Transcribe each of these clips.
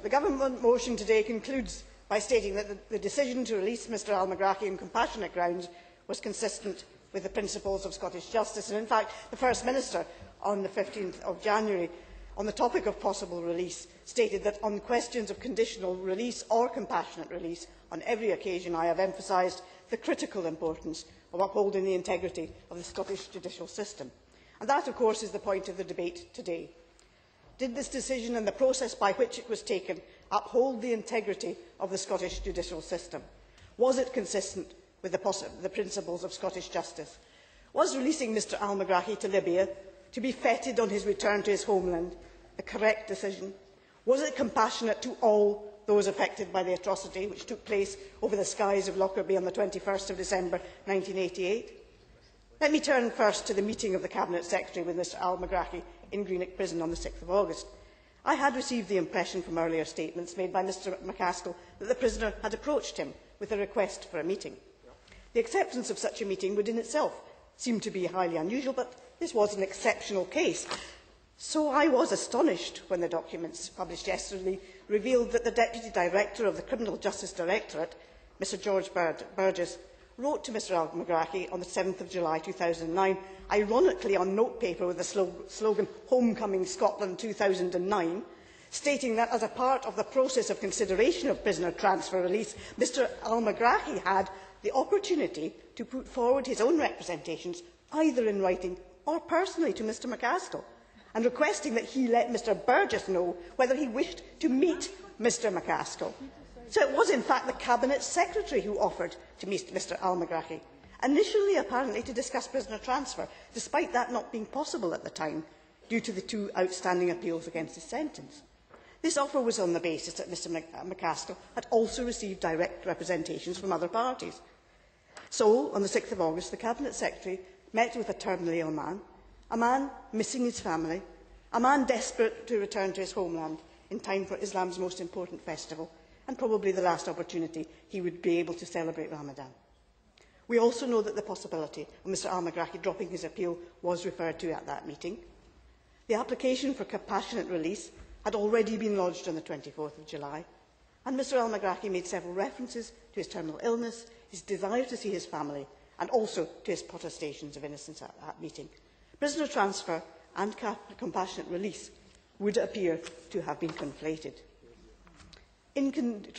The Government motion today concludes by stating that the decision to release Mr Al-Megrahi on compassionate grounds was consistent with the principles of Scottish justice. And in fact, the First Minister on the 15th of January, on the topic of possible release, stated that on questions of conditional release or compassionate release, on every occasion I have emphasised the critical importance of upholding the integrity of the Scottish judicial system. And that, of course, is the point of the debate today. Did this decision and the process by which it was taken uphold the integrity of the Scottish judicial system? Was it consistent with the principles of Scottish justice? Was releasing Mr Al-Megrahi to Libya to be feted on his return to his homeland the correct decision? Was it compassionate to all those affected by the atrocity which took place over the skies of Lockerbie on the 21st of December 1988? Let me turn first to the meeting of the Cabinet Secretary with Mr Al-Megrahi in Greenock Prison on the 6th of August. I had received the impression from earlier statements made by Mr McCaskill that the prisoner had approached him with a request for a meeting. The acceptance of such a meeting would in itself seem to be highly unusual, but this was an exceptional case. So I was astonished when the documents published yesterday revealed that the Deputy Director of the Criminal Justice Directorate, Mr George Burgess, wrote to Mr Al-Megrahi on the 7th of July 2009, ironically on notepaper with the slogan Homecoming Scotland 2009, stating that as a part of the process of consideration of prisoner transfer release, Mr Al-Megrahi had the opportunity to put forward his own representations, either in writing or personally to Mr McCaskill, and requesting that he let Mr Burgess know whether he wished to meet Mr McCaskill. So it was in fact the Cabinet Secretary who offered to meet Mr Al-Megrahi, initially apparently to discuss prisoner transfer, despite that not being possible at the time due to the two outstanding appeals against his sentence. This offer was on the basis that Mr McCaskill had also received direct representations from other parties. So, on the 6th of August, the Cabinet Secretary met with a terminally ill man, a man missing his family, a man desperate to return to his homeland in time for Islam's most important festival, and probably the last opportunity he would be able to celebrate Ramadan. We also know that the possibility of Mr Al-Megrahi dropping his appeal was referred to at that meeting. The application for compassionate release had already been lodged on the 24th of July, and Mr Al-Megrahi made several references to his terminal illness, his desire to see his family, and also to his protestations of innocence at that meeting. Prisoner transfer and compassionate release would appear to have been conflated. In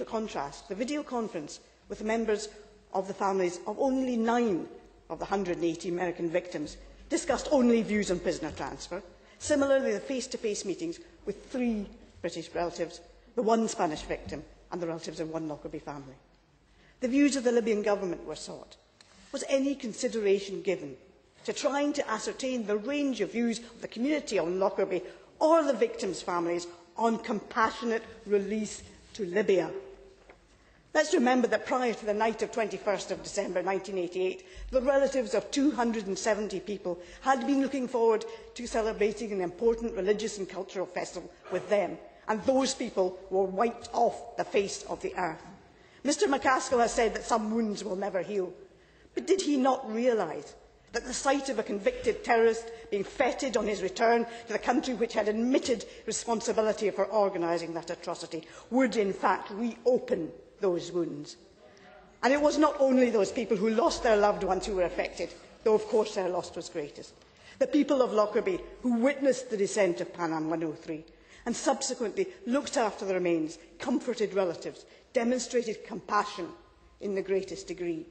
contrast, the video conference with the members of the families of only 9 of the 180 American victims discussed only views on prisoner transfer. Similarly, the face-to-face meetings with 3 British relatives, the 1 Spanish victim and the relatives of 1 Lockerbie family. The views of the Libyan government were sought. Was any consideration given to trying to ascertain the range of views of the community on Lockerbie or the victims' families on compassionate release to Libya? Let's remember that prior to the night of 21st of December 1988, the relatives of 270 people had been looking forward to celebrating an important religious and cultural festival with them, and those people were wiped off the face of the earth. Mr McCaskill has said that some wounds will never heal, but did he not realise that the sight of a convicted terrorist being feted on his return to the country which had admitted responsibility for organising that atrocity would in fact reopen those wounds? And it was not only those people who lost their loved ones who were affected, though of course their loss was greatest. The people of Lockerbie who witnessed the descent of Pan Am 103 and subsequently looked after the remains, comforted relatives, demonstrated compassion in the greatest degree.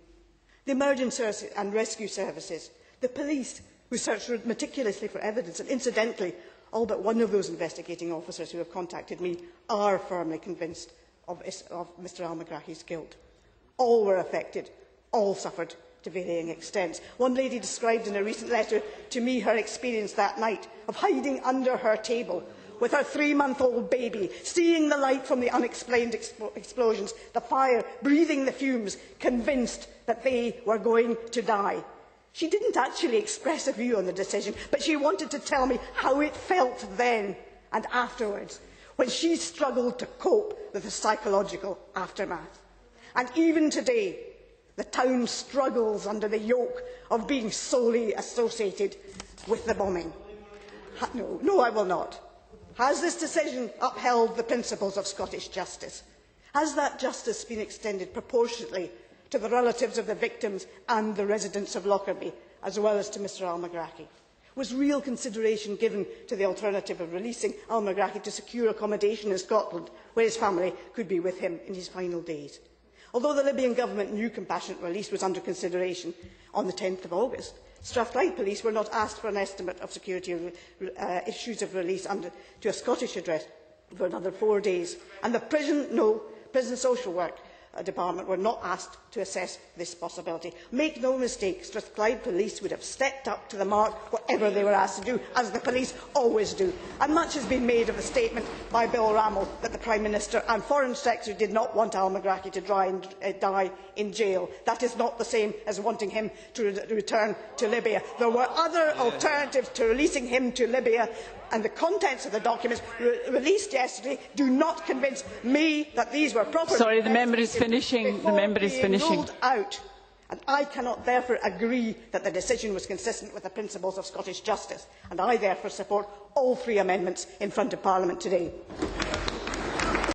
The emergency and rescue services, the police who searched meticulously for evidence, and incidentally, all but one of those investigating officers who have contacted me are firmly convinced of Mr Al-Megrahi's guilt. All were affected, all suffered to varying extents. One lady described in a recent letter to me her experience that night of hiding under her table with her 3-month-old baby, seeing the light from the unexplained explosions, the fire, breathing the fumes, convinced that they were going to die. She didn't actually express a view on the decision, but she wanted to tell me how it felt then and afterwards, when she struggled to cope with the psychological aftermath. And even today, the town struggles under the yoke of being solely associated with the bombing. No, I will not. Has this decision upheld the principles of Scottish justice? Has that justice been extended proportionately to the relatives of the victims and the residents of Lockerbie, as well as to Mr Al-Megraki? Was real consideration given to the alternative of releasing Al-Megraki to secure accommodation in Scotland, where his family could be with him in his final days? Although the Libyan government knew compassionate release was under consideration on the 10th of August, Strathclyde Police were not asked for an estimate of security issues of release to a Scottish address for another 4 days, and the prison social work department were not asked to assess this possibility. Make no mistake, Strathclyde Police would have stepped up to the mark whatever they were asked to do, as the police always do. And much has been made of the statement by Bill Rammell that the Prime Minister and Foreign Secretary did not want Al-Megraki to die in jail. That is not the same as wanting him to return to Libya. There were other alternatives to releasing him to Libya, and the contents of the documents released yesterday do not convince me that these were proper. Sorry, the member is finishing. The member is finishing. Ruled out, and I cannot therefore agree that the decision was consistent with the principles of Scottish justice, and I therefore support all 3 amendments in front of Parliament today.